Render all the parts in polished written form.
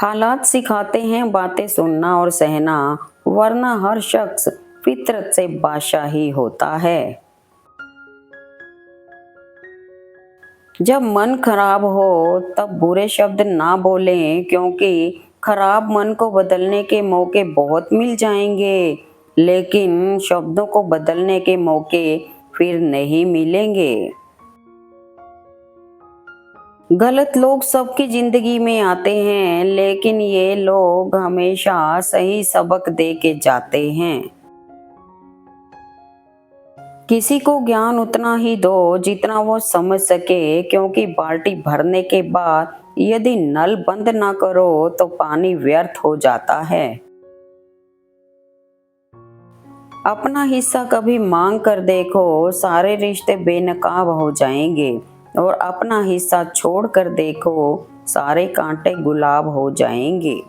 हालात सिखाते हैं बातें सुनना और सहना, वरना हर शख्स फितरत से बादशाही होता है। जब मन खराब हो तब बुरे शब्द ना बोलें, क्योंकि खराब मन को बदलने के मौके बहुत मिल जाएंगे, लेकिन शब्दों को बदलने के मौके फिर नहीं मिलेंगे। गलत लोग सबकी जिंदगी में आते हैं, लेकिन ये लोग हमेशा सही सबक दे के जाते हैं। किसी को ज्ञान उतना ही दो जितना वो समझ सके, क्योंकि बाल्टी भरने के बाद यदि नल बंद ना करो तो पानी व्यर्थ हो जाता है। अपना हिस्सा कभी मांग कर देखो, सारे रिश्ते बेनकाब हो जाएंगे, और अपना हिस्सा छोड़ कर देखो, सारे कांटे गुलाब हो जाएंगे।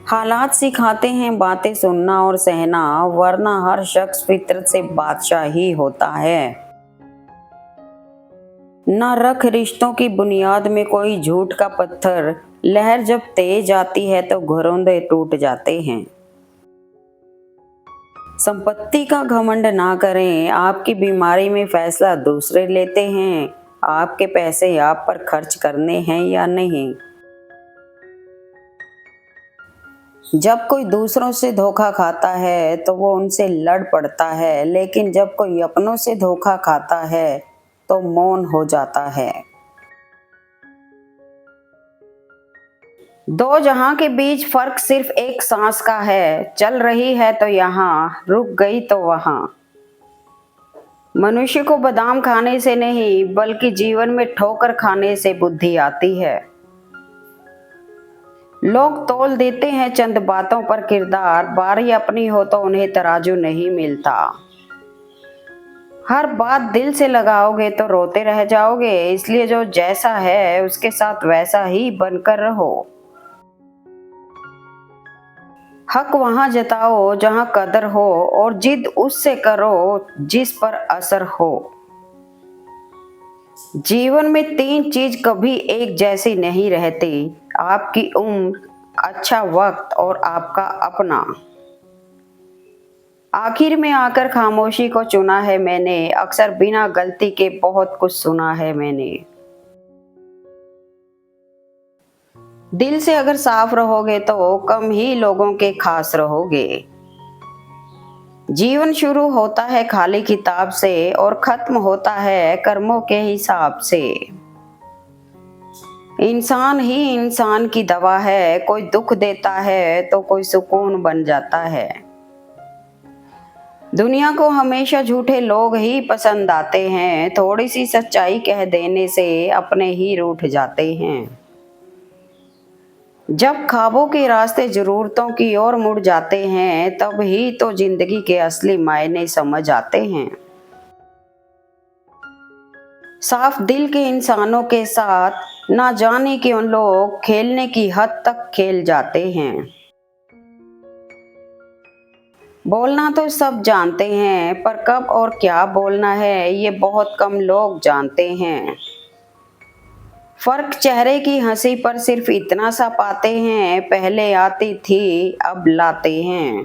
हालात सिखाते हैं बातें सुनना और सहना, वरना हर शख्स फितरत से बादशाह ही होता है। न रख रिश्तों की बुनियाद में कोई झूठ का पत्थर, लहर जब तेज आती है तो घरौंदे टूट जाते हैं। संपत्ति का घमंड ना करें, आपकी बीमारी में फैसला दूसरे लेते हैं, आपके पैसे आप पर खर्च करने हैं या नहीं। जब कोई दूसरों से धोखा खाता है तो वो उनसे लड़ पड़ता है, लेकिन जब कोई अपनों से धोखा खाता है तो मौन हो जाता है। दो जहां के बीच फर्क सिर्फ एक सांस का है, चल रही है तो यहाँ, रुक गई तो वहां। मनुष्य को बादाम खाने से नहीं, बल्कि जीवन में ठोकर खाने से बुद्धि आती है। लोग तौल देते हैं चंद बातों पर किरदार, बारी अपनी हो तो उन्हें तराजू नहीं मिलता। हर बात दिल से लगाओगे तो रोते रह जाओगे, इसलिए जो जैसा है उसके साथ वैसा ही बनकर रहो। हक वहां जताओ जहां कदर हो, और जिद उससे करो जिस पर असर हो। जीवन में तीन चीज कभी एक जैसी नहीं रहती, आपकी उम्र, अच्छा वक्त और आपका अपना। आखिर में आकर खामोशी को चुना है मैंने, अक्सर बिना गलती के बहुत कुछ सुना है मैंने। दिल से अगर साफ रहोगे तो कम ही लोगों के खास रहोगे। जीवन शुरू होता है खाली किताब से और खत्म होता है कर्मों के हिसाब से। इंसान ही इंसान की दवा है, कोई दुख देता है तो कोई सुकून बन जाता है। दुनिया को हमेशा झूठे लोग ही पसंद आते हैं, थोड़ी सी सच्चाई कह देने से अपने ही रूठ जाते हैं। जब ख्वाबों के रास्ते जरूरतों की ओर मुड़ जाते हैं, तब ही तो जिंदगी के असली मायने समझ आते हैं। साफ दिल के इंसानों के साथ ना जाने क्यों लोग खेलने की हद तक खेल जाते हैं। बोलना तो सब जानते हैं, पर कब और क्या बोलना है ये बहुत कम लोग जानते हैं। फर्क चेहरे की हंसी पर सिर्फ इतना सा पाते हैं, पहले आती थी अब लाते हैं।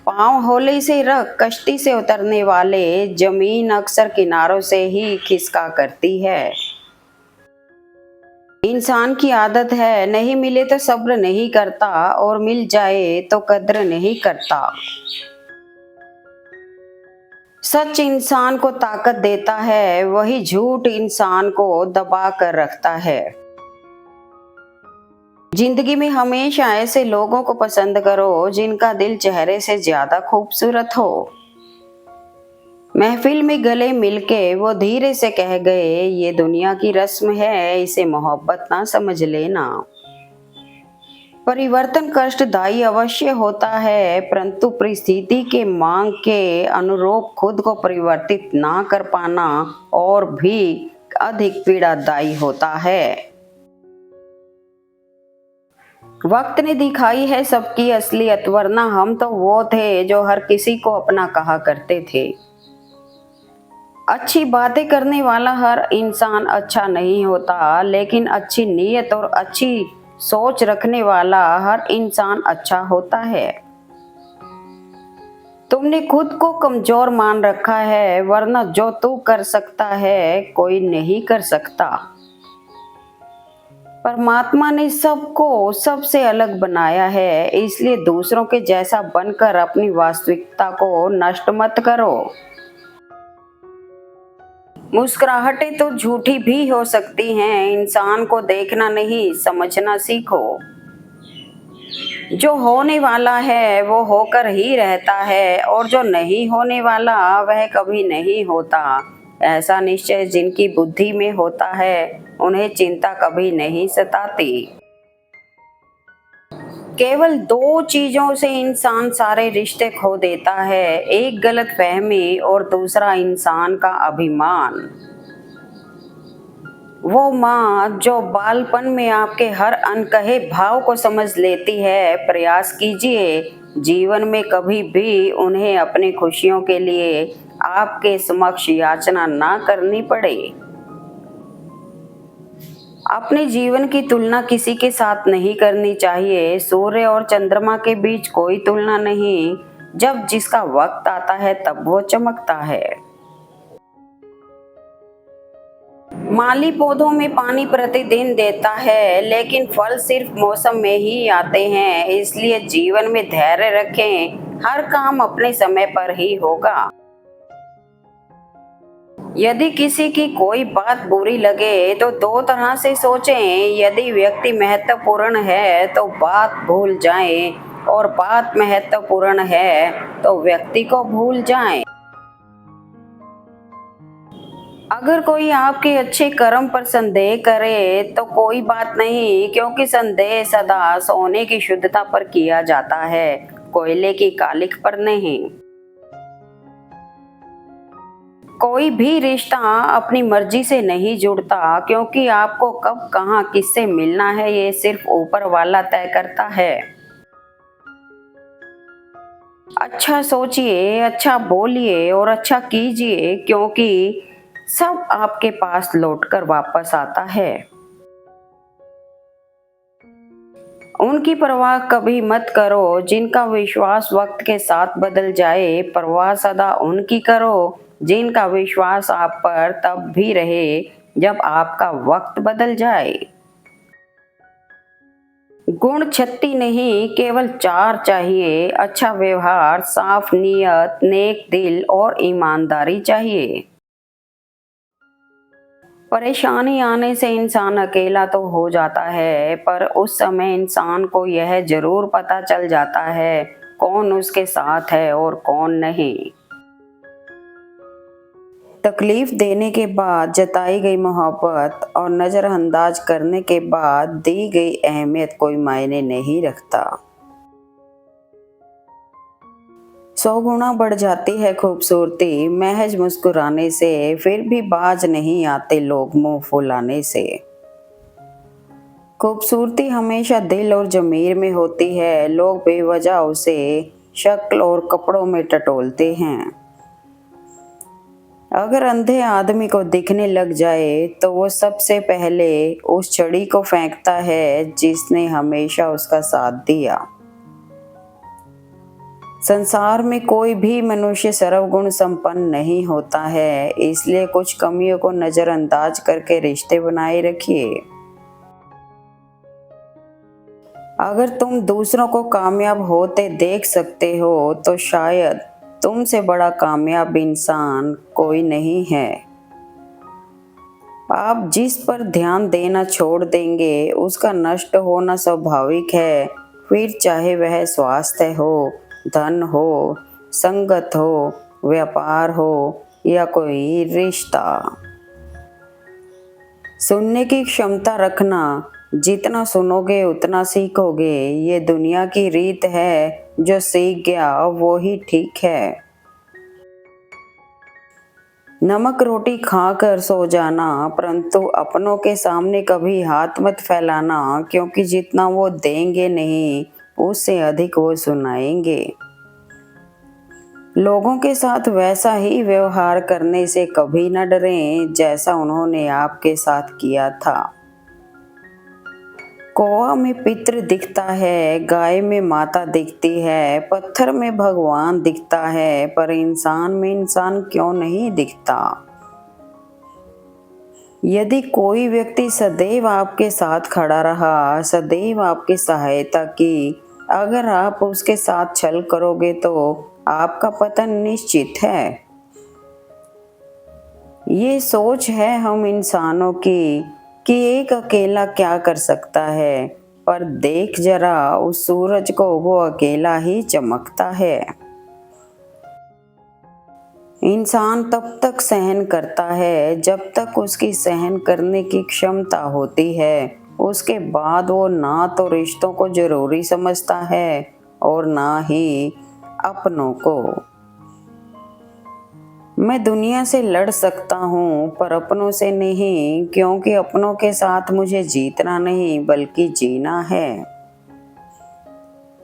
पाँव होले से रख कश्ती से उतरने वाले, जमीन अक्सर किनारों से ही खिसका करती है। इंसान की आदत है, नहीं मिले तो सब्र नहीं करता, और मिल जाए तो कद्र नहीं करता। सच इंसान को ताकत देता है, वही झूठ इंसान को दबा कर रखता है। जिंदगी में हमेशा ऐसे लोगों को पसंद करो जिनका दिल चेहरे से ज्यादा खूबसूरत हो। महफिल में गले मिलके वो धीरे से कह गए, ये दुनिया की रस्म है, इसे मोहब्बत ना समझ लेना। परिवर्तन कष्टदायी अवश्य होता है, परंतु परिस्थिति के मांग के अनुरूप खुद को परिवर्तित ना कर पाना और भी अधिक पीड़ादायी होता है। वक्त ने दिखाई है सबकी असलियत, वरना हम तो वो थे जो हर किसी को अपना कहा करते थे। अच्छी बातें करने वाला हर इंसान अच्छा नहीं होता, लेकिन अच्छी नीयत और अच्छी सोच रखने वाला हर इंसान अच्छा होता है। तुमने खुद को कमजोर मान रखा है, वरना जो तू कर सकता है कोई नहीं कर सकता। परमात्मा ने सबको सबसे अलग बनाया है, इसलिए दूसरों के जैसा बनकर अपनी वास्तविकता को नष्ट मत करो। मुस्कुराहटें तो झूठी भी हो सकती हैं, इंसान को देखना नहीं समझना सीखो। जो होने वाला है वो होकर ही रहता है, और जो नहीं होने वाला वह कभी नहीं होता। ऐसा निश्चय जिनकी बुद्धि में होता है उन्हें चिंता कभी नहीं सताती। केवल दो चीजों से इंसान सारे रिश्ते खो देता है, एक गलतफहमी और दूसरा इंसान का अभिमान। वो माँ जो बालपन में आपके हर अनकहे भाव को समझ लेती है, प्रयास कीजिए जीवन में कभी भी उन्हें अपनी खुशियों के लिए आपके समक्ष याचना ना करनी पड़े। अपने जीवन की तुलना किसी के साथ नहीं करनी चाहिए। सूर्य और चंद्रमा के बीच कोई तुलना नहीं, जब जिसका वक्त आता है तब वो चमकता है। माली पौधों में पानी प्रतिदिन देता है, लेकिन फल सिर्फ मौसम में ही आते हैं, इसलिए जीवन में धैर्य रखें, हर काम अपने समय पर ही होगा। यदि किसी की कोई बात बुरी लगे तो दो तरह से सोचें। यदि व्यक्ति महत्वपूर्ण है तो बात भूल जाएं, और बात महत्वपूर्ण है तो व्यक्ति को भूल जाएं। अगर कोई आपके अच्छे कर्म पर संदेह करे तो कोई बात नहीं, क्योंकि संदेह सदा सोने की शुद्धता पर किया जाता है, कोयले की कालिख पर नहीं। कोई भी रिश्ता अपनी मर्जी से नहीं जुड़ता, क्योंकि आपको कब कहाँ किससे मिलना है ये सिर्फ ऊपर वाला तय करता है। अच्छा सोचिए, अच्छा बोलिए और अच्छा कीजिए, क्योंकि सब आपके पास लौटकर वापस आता है। उनकी परवाह कभी मत करो जिनका विश्वास वक्त के साथ बदल जाए, परवाह सदा उनकी करो जिनका विश्वास आप पर तब भी रहे जब आपका वक्त बदल जाए। गुण 36 नहीं, केवल 4 चाहिए। अच्छा व्यवहार, साफ नीयत, नेक दिल और ईमानदारी चाहिए। परेशानी आने से इंसान अकेला तो हो जाता है, पर उस समय इंसान को यह जरूर पता चल जाता है कौन उसके साथ है और कौन नहीं। तकलीफ देने के बाद जताई गई मोहब्बत और नज़रअंदाज करने के बाद दी गई अहमियत कोई मायने नहीं रखता। 100 गुना बढ़ जाती है खूबसूरती महज मुस्कुराने से, फिर भी बाज नहीं आते लोग मुंह फुलाने से। खूबसूरती हमेशा दिल और ज़मीर में होती है, लोग बेवजह उसे शक्ल और कपड़ों में टटोलते हैं। अगर अंधे आदमी को दिखने लग जाए तो वो सबसे पहले उस छड़ी को फेंकता है जिसने हमेशा उसका साथ दिया। संसार में कोई भी मनुष्य सर्वगुण संपन्न नहीं होता है, इसलिए कुछ कमियों को नजरअंदाज करके रिश्ते बनाए रखिए। अगर तुम दूसरों को कामयाब होते देख सकते हो तो शायद तुमसे बड़ा कामयाब इंसान कोई नहीं है। आप जिस पर ध्यान देना छोड़ देंगे उसका नष्ट होना स्वाभाविक है, फिर चाहे वह स्वास्थ्य हो, धन हो, संगत हो, व्यापार हो या कोई रिश्ता। सुनने की क्षमता रखना, जितना सुनोगे उतना सीखोगे, ये दुनिया की रीत है, जो सीख गया वो ही ठीक है। नमक रोटी खाकर सो जाना, परंतु अपनों के सामने कभी हाथ मत फैलाना, क्योंकि जितना वो देंगे नहीं उससे अधिक वो सुनाएंगे। लोगों के साथ वैसा ही व्यवहार करने से कभी न डरें जैसा उन्होंने आपके साथ किया था। कौवा में पितृ दिखता है, गाय में माता दिखती है, पत्थर में भगवान दिखता है, पर इंसान में इंसान क्यों नहीं दिखता? यदि कोई व्यक्ति सदैव आपके साथ खड़ा रहा, सदैव आपकी सहायता की, अगर आप उसके साथ छल करोगे तो आपका पतन निश्चित है। ये सोच है हम इंसानों की कि एक अकेला क्या कर सकता है, पर देख जरा उस सूरज को, वो अकेला ही चमकता है। इंसान तब तक सहन करता है जब तक उसकी सहन करने की क्षमता होती है। उसके बाद वो ना तो रिश्तों को जरूरी समझता है और ना ही अपनों को। मैं दुनिया से लड़ सकता हूँ पर अपनों से नहीं, क्योंकि अपनों के साथ मुझे जीतना नहीं बल्कि जीना है।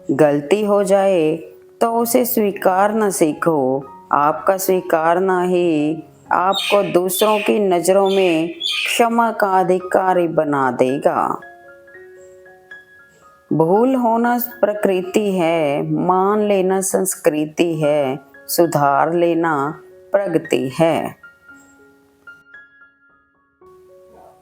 गलती हो जाए तो उसे स्वीकार न सीखो, आपका स्वीकारना ही आपको दूसरों की नज़रों में क्षमा का अधिकारी बना देगा। भूल होना प्रकृति है, मान लेना संस्कृति है, सुधार लेना प्रगति है।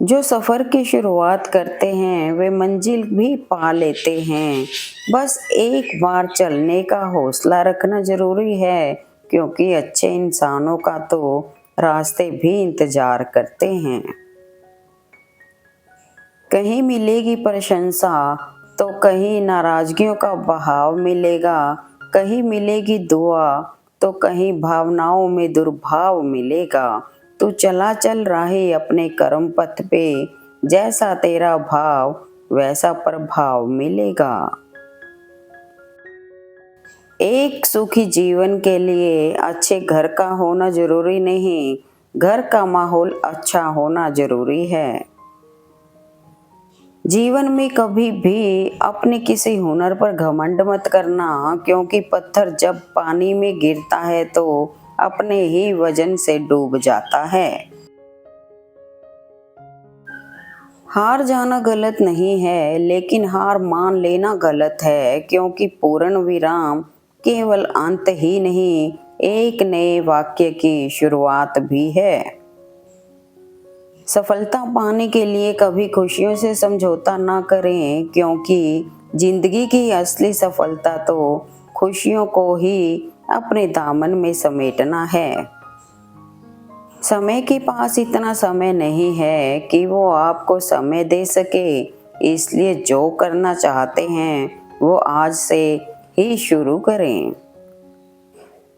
जो सफ़र की शुरुआत करते हैं वे मंजिल भी पा लेते हैं। बस एक बार चलने का हौसला रखना ज़रूरी है, क्योंकि अच्छे इंसानों का तो रास्ते भी इंतज़ार करते हैं। कहीं मिलेगी प्रशंसा तो कहीं नाराज़गियों का बहाव मिलेगा, कहीं मिलेगी दुआ तो कहीं भावनाओं में दुर्भाव मिलेगा। तू चला चल राहे अपने कर्म पथ पे, जैसा तेरा भाव वैसा प्रभाव मिलेगा। एक सुखी जीवन के लिए अच्छे घर का होना जरूरी नहीं, घर का माहौल अच्छा होना जरूरी है। जीवन में कभी भी अपने किसी हुनर पर घमंड मत करना, क्योंकि पत्थर जब पानी में गिरता है तो अपने ही वजन से डूब जाता है। हार जाना गलत नहीं है, लेकिन हार मान लेना गलत है, क्योंकि पूर्ण विराम केवल अंत ही नहीं, एक नए वाक्य की शुरुआत भी है। सफलता पाने के लिए कभी खुशियों से समझौता ना करें, क्योंकि जिंदगी की असली सफलता तो खुशियों को ही अपने दामन में समेटना है। समय के पास इतना समय नहीं है कि वो आपको समय दे सके, इसलिए जो करना चाहते हैं वो आज से ही शुरू करें।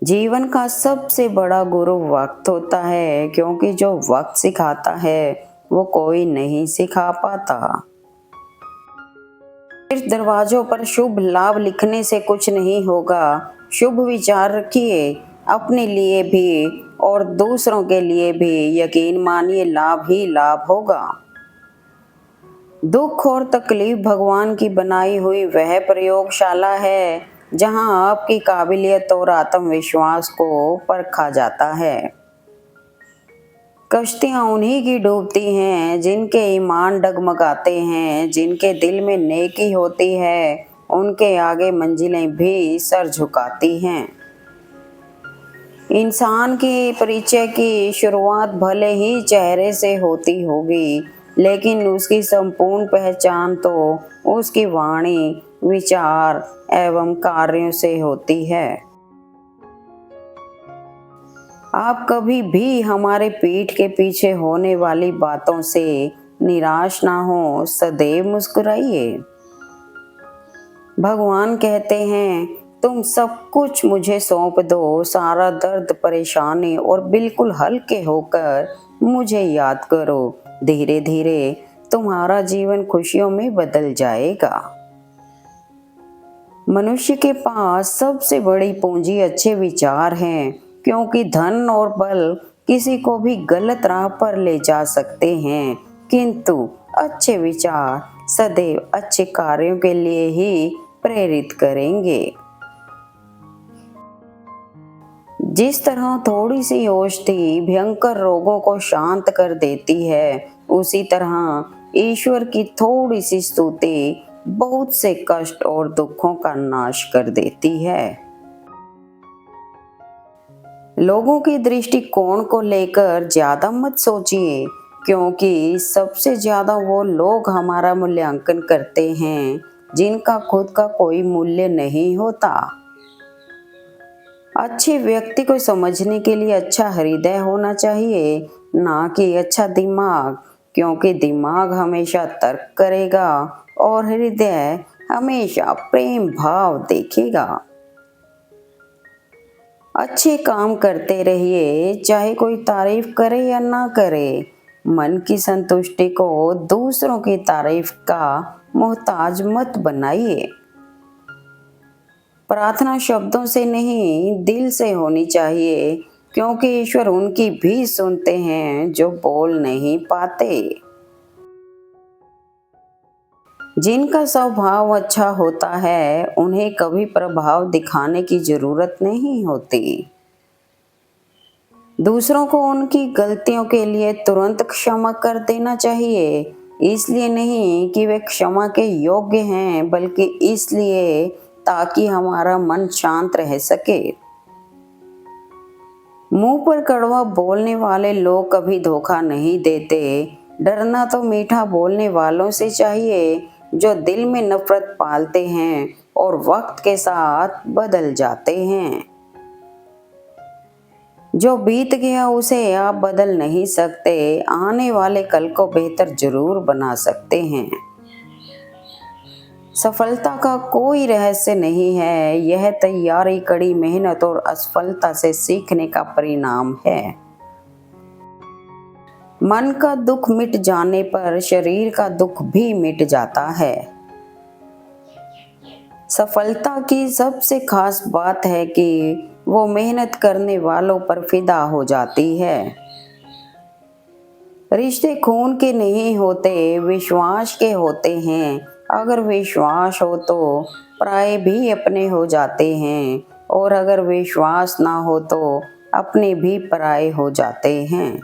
जीवन का सबसे बड़ा गुरु वक्त होता है, क्योंकि जो वक्त सिखाता है वो कोई नहीं सिखा पाता। सिर्फ दरवाजों पर शुभ लाभ लिखने से कुछ नहीं होगा। शुभ विचार रखिए, अपने लिए भी और दूसरों के लिए भी। यकीन मानिए लाभ ही लाभ होगा। दुख और तकलीफ भगवान की बनाई हुई वह प्रयोगशाला है जहां आपकी काबिलियत और आत्मविश्वास को परखा जाता है। कश्तियां उन्हीं की डूबती हैं जिनके ईमान डगमगाते हैं, जिनके दिल में नेकी होती है, उनके आगे मंजिलें भी सर झुकाती हैं। इंसान की परिचय की शुरुआत भले ही चेहरे से होती होगी, लेकिन उसकी संपूर्ण पहचान तो उसकी वाणी, विचार एवं कार्यों से होती है। आप कभी भी हमारे पीठ के पीछे होने वाली बातों से निराश ना हो, सदैव मुस्कुराइए। भगवान कहते हैं, तुम सब कुछ मुझे सौंप दो, सारा दर्द परेशानी, और बिल्कुल हल्के होकर मुझे याद करो। धीरे धीरे तुम्हारा जीवन खुशियों में बदल जाएगा। मनुष्य के पास सबसे बड़ी पूंजी अच्छे विचार हैं, क्योंकि धन और बल किसी को भी गलत राह पर ले जा सकते हैं, किंतु अच्छे विचार सदैव अच्छे कार्यों के लिए ही प्रेरित करेंगे। जिस तरह थोड़ी सी औषधि भयंकर रोगों को शांत कर देती है, उसी तरह ईश्वर की थोड़ी सी स्तुति बहुत से कष्ट और दुखों का नाश कर देती है। लोगों के दृष्टिकोण को लेकर ज्यादा मत सोचिए, क्योंकि सबसे ज्यादा वो लोग हमारा मूल्यांकन करते हैं जिनका खुद का कोई मूल्य नहीं होता। अच्छे व्यक्ति को समझने के लिए अच्छा हृदय होना चाहिए, ना कि अच्छा दिमाग, क्योंकि दिमाग हमेशा तर्क करेगा और हृदय हमेशा प्रेम भाव देखेगा। अच्छे काम करते रहिए, चाहे कोई तारीफ करे या ना करे। मन की संतुष्टि को दूसरों की तारीफ का मोहताज मत बनाइए। प्रार्थना शब्दों से नहीं, दिल से होनी चाहिए, क्योंकि ईश्वर उनकी भी सुनते हैं जो बोल नहीं पाते। जिनका स्वभाव अच्छा होता है, उन्हें कभी प्रभाव दिखाने की जरूरत नहीं होती। दूसरों को उनकी गलतियों के लिए तुरंत क्षमा कर देना चाहिए, इसलिए नहीं कि वे क्षमा के योग्य हैं, बल्कि इसलिए ताकि हमारा मन शांत रह सके। मुंह पर कड़वा बोलने वाले लोग कभी धोखा नहीं देते। डरना तो मीठा बोलने वालों से चाहिए, जो दिल में नफरत पालते हैं और वक्त के साथ बदल जाते हैं। जो बीत गया उसे आप बदल नहीं सकते, आने वाले कल को बेहतर जरूर बना सकते हैं। सफलता का कोई रहस्य नहीं है, यह तैयारी, कड़ी मेहनत और असफलता से सीखने का परिणाम है। मन का दुख मिट जाने पर शरीर का दुख भी मिट जाता है। सफलता की सबसे खास बात है कि वो मेहनत करने वालों पर फिदा हो जाती है। रिश्ते खून के नहीं होते, विश्वास के होते हैं। अगर विश्वास हो तो पराये भी अपने हो जाते हैं, और अगर विश्वास ना हो तो अपने भी पराये हो जाते हैं।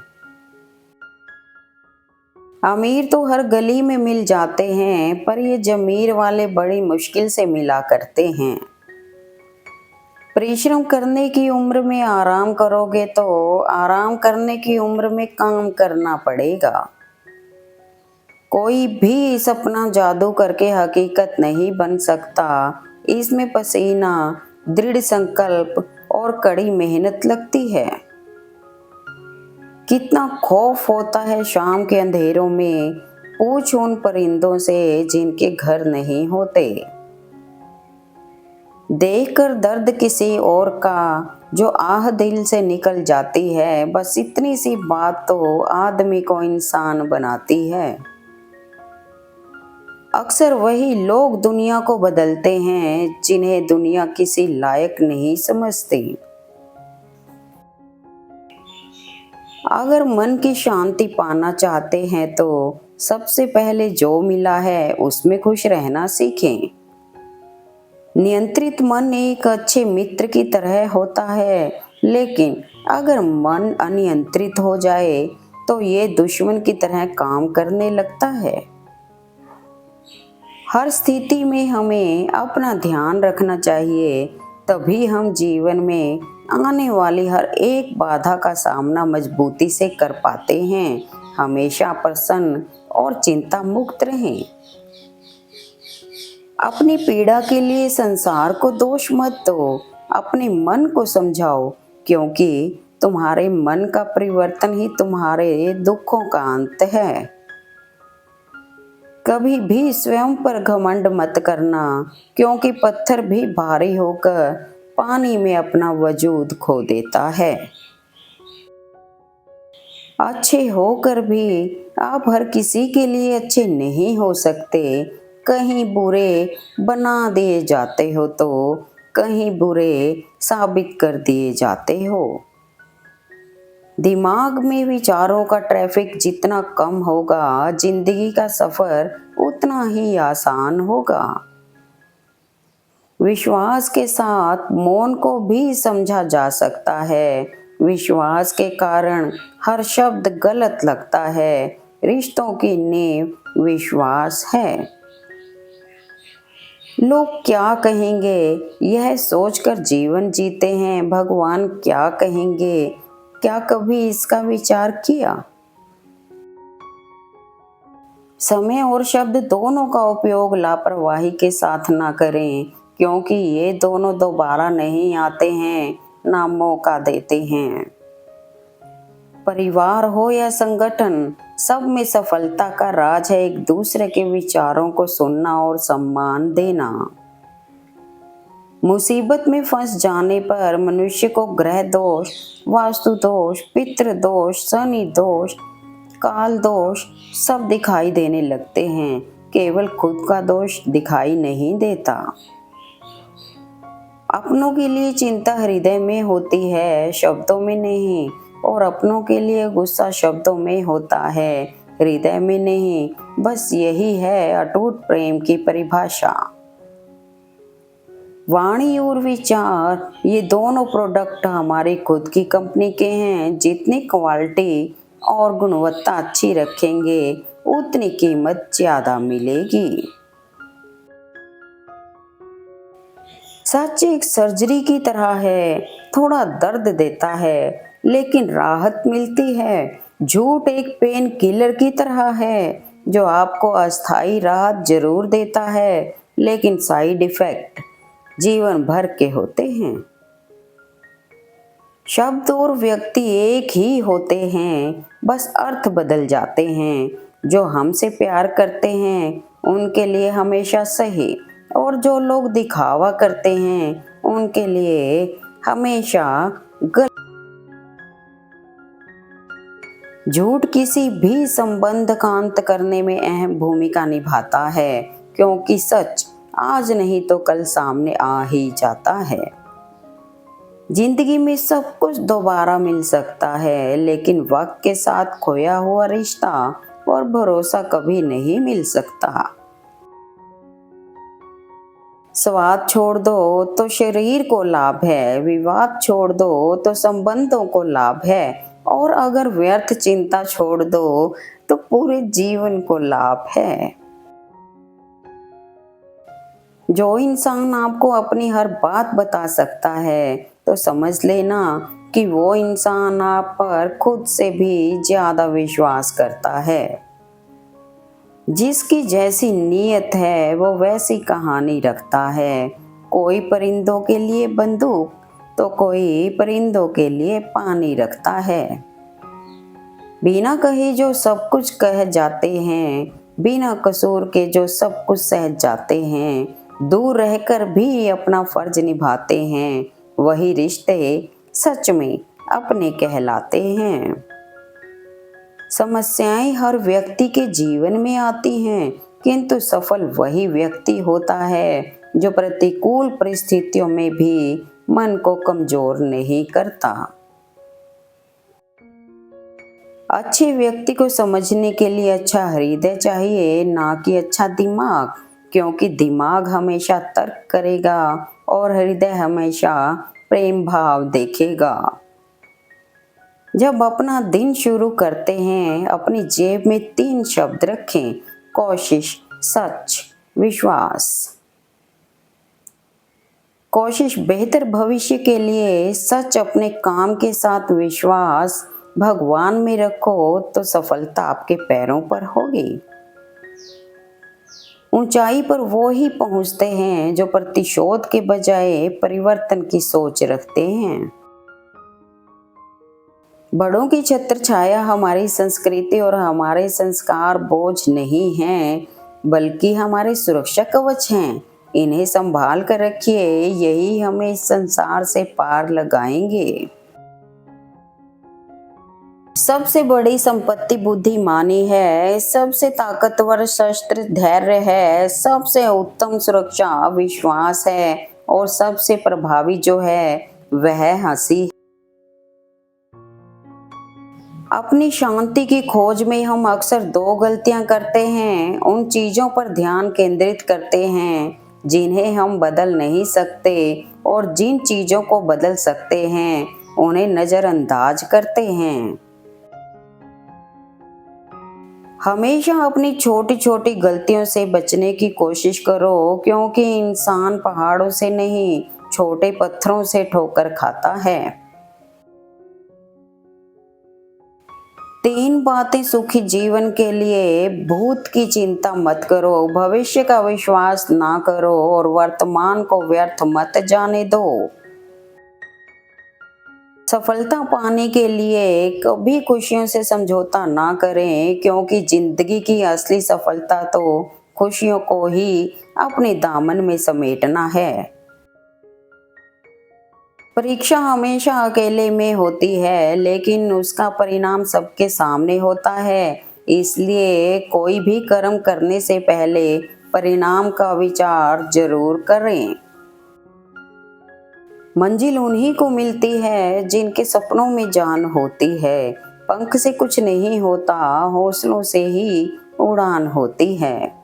अमीर तो हर गली में मिल जाते हैं, पर ये जमीर वाले बड़ी मुश्किल से मिला करते हैं। परिश्रम करने की उम्र में आराम करोगे तो आराम करने की उम्र में काम करना पड़ेगा। कोई भी सपना जादू करके हकीकत नहीं बन सकता, इसमें पसीना, दृढ़ संकल्प और कड़ी मेहनत लगती है। कितना खौफ होता है शाम के अंधेरों में, पूछ उन परिंदों से जिनके घर नहीं होते। देखकर दर्द किसी और का जो आह दिल से निकल जाती है, बस इतनी सी बात तो आदमी को इंसान बनाती है। अक्सर वही लोग दुनिया को बदलते हैं जिन्हें दुनिया किसी लायक नहीं समझती। अगर मन की शांति पाना चाहते हैं तो सबसे पहले जो मिला है उसमें खुश रहना सीखें। नियंत्रित मन एक अच्छे मित्र की तरह होता है, लेकिन अगर मन अनियंत्रित हो जाए तो ये दुश्मन की तरह काम करने लगता है। हर स्थिति में हमें अपना ध्यान रखना चाहिए, तभी हम जीवन में आने वाली हर एक बाधा का सामना मजबूती से कर पाते हैं। हमेशा प्रसन्न और चिंता मुक्त रहें। अपनी पीड़ा के लिए संसार को दोष मत दो, अपने मन को समझाओ, क्योंकि तुम्हारे मन का परिवर्तन ही तुम्हारे दुखों का अंत है। कभी भी स्वयं पर घमंड मत करना, क्योंकि पत्थर भी भारी होकर पानी में अपना वजूद खो देता है। अच्छे होकर भी आप हर किसी के लिए अच्छे नहीं हो सकते। कहीं बुरे बना दिए जाते हो तो कहीं बुरे साबित कर दिए जाते हो। दिमाग में विचारों का ट्रैफिक जितना कम होगा, जिंदगी का सफर उतना ही आसान होगा। विश्वास के साथ मौन को भी समझा जा सकता है। विश्वास के कारण हर शब्द गलत लगता है। रिश्तों की नींव विश्वास है। लोग क्या कहेंगे यह सोचकर जीवन जीते हैं, भगवान क्या कहेंगे, क्या कभी इसका विचार किया? समय और शब्द दोनों का उपयोग लापरवाही के साथ ना करें, क्योंकि ये दोनों दोबारा नहीं आते हैं, ना मौका देते हैं। परिवार हो या संगठन, सब में सफलता का राज है एक दूसरे के विचारों को सुनना और सम्मान देना। मुसीबत में फंस जाने पर मनुष्य को ग्रह दोष, वास्तु दोष, पितृ दोष, शनि दोष, काल दोष सब दिखाई देने लगते हैं, केवल खुद का दोष दिखाई नहीं देता। अपनों के लिए चिंता हृदय में होती है, शब्दों में नहीं, और अपनों के लिए गुस्सा शब्दों में होता है, हृदय में नहीं। बस यही है अटूट प्रेम की परिभाषा। वाणी और विचार ये दोनों प्रोडक्ट हमारी खुद की कंपनी के हैं। जितनी क्वालिटी और गुणवत्ता अच्छी रखेंगे उतनी कीमत ज्यादा मिलेगी। सच एक सर्जरी की तरह है, थोड़ा दर्द देता है लेकिन राहत मिलती है। झूठ एक पेन किलर की तरह है, जो आपको अस्थायी राहत जरूर देता है, लेकिन साइड इफेक्ट जीवन भर के होते हैं। शब्द और व्यक्ति एक ही होते हैं, बस अर्थ बदल जाते हैं। जो हमसे प्यार करते हैं उनके लिए हमेशा सही, और जो लोग दिखावा करते हैं उनके लिए हमेशा गलत। झूठ किसी भी संबंध का अंत करने में अहम भूमिका निभाता है, क्योंकि सच आज नहीं तो कल सामने आ ही जाता है। जिंदगी में सब कुछ दोबारा मिल सकता है, लेकिन वक्त के साथ खोया हुआ रिश्ता और भरोसा कभी नहीं मिल सकता। स्वाद छोड़ दो तो शरीर को लाभ है, विवाद छोड़ दो तो संबंधों को लाभ है, और अगर व्यर्थ चिंता छोड़ दो तो पूरे जीवन को लाभ है। जो इंसान आपको अपनी हर बात बता सकता है तो समझ लेना कि वो इंसान आप पर खुद से भी ज्यादा विश्वास करता है। जिसकी जैसी नीयत है वो वैसी कहानी रखता है। कोई परिंदों के लिए बंदूक तो कोई परिंदों के लिए पानी रखता है। बिना कहे जो सब कुछ कह जाते हैं, बिना कसूर के जो सब कुछ सह जाते हैं, दूर रहकर भी अपना फर्ज निभाते हैं, वही रिश्ते सच में अपने कहलाते हैं। समस्याएं हर व्यक्ति के जीवन में आती हैं, किंतु सफल वही व्यक्ति होता है जो प्रतिकूल परिस्थितियों में भी मन को कमजोर नहीं करता। अच्छे व्यक्ति को समझने के लिए अच्छा हृदय चाहिए, ना कि अच्छा दिमाग, क्योंकि दिमाग हमेशा तर्क करेगा और हृदय हमेशा प्रेम भाव देखेगा। जब अपना दिन शुरू करते हैं, अपनी जेब में 3 शब्द रखें: कोशिश, सच, विश्वास। कोशिश बेहतर भविष्य के लिए, सच अपने काम के साथ, विश्वास भगवान में रखो तो सफलता आपके पैरों पर होगी। ऊंचाई पर वो ही पहुंचते हैं जो प्रतिशोध के बजाय परिवर्तन की सोच रखते हैं। बड़ों की छत्र छाया हमारी संस्कृति और हमारे संस्कार बोझ नहीं हैं, बल्कि हमारे सुरक्षा कवच हैं। इन्हें संभाल कर रखिए, यही हमें इस संसार से पार लगाएंगे। सबसे बड़ी संपत्ति बुद्धिमानी है, सबसे ताकतवर शस्त्र धैर्य है, सबसे उत्तम सुरक्षा विश्वास है, और सबसे प्रभावी जो है वह हंसी। अपनी शांति की खोज में हम अक्सर 2 गलतियां करते हैं। उन चीजों पर ध्यान केंद्रित करते हैं जिन्हें हम बदल नहीं सकते और जिन चीज़ों को बदल सकते हैं उन्हें नज़रअंदाज करते हैं। हमेशा अपनी छोटी छोटी गलतियों से बचने की कोशिश करो, क्योंकि इंसान पहाड़ों से नहीं, छोटे पत्थरों से ठोकर खाता है। 3 बातें सुखी जीवन के लिए। भूत की चिंता मत करो, भविष्य का विश्वास ना करो और वर्तमान को व्यर्थ मत जाने दो। सफलता पाने के लिए कभी खुशियों से समझौता ना करें, क्योंकि जिंदगी की असली सफलता तो खुशियों को ही अपने दामन में समेटना है। परीक्षा हमेशा अकेले में होती है, लेकिन उसका परिणाम सबके सामने होता है। इसलिए कोई भी कर्म करने से पहले परिणाम का विचार जरूर करें। मंजिल उन्हीं को मिलती है जिनके सपनों में जान होती है। पंख से कुछ नहीं होता, हौसलों से ही उड़ान होती है।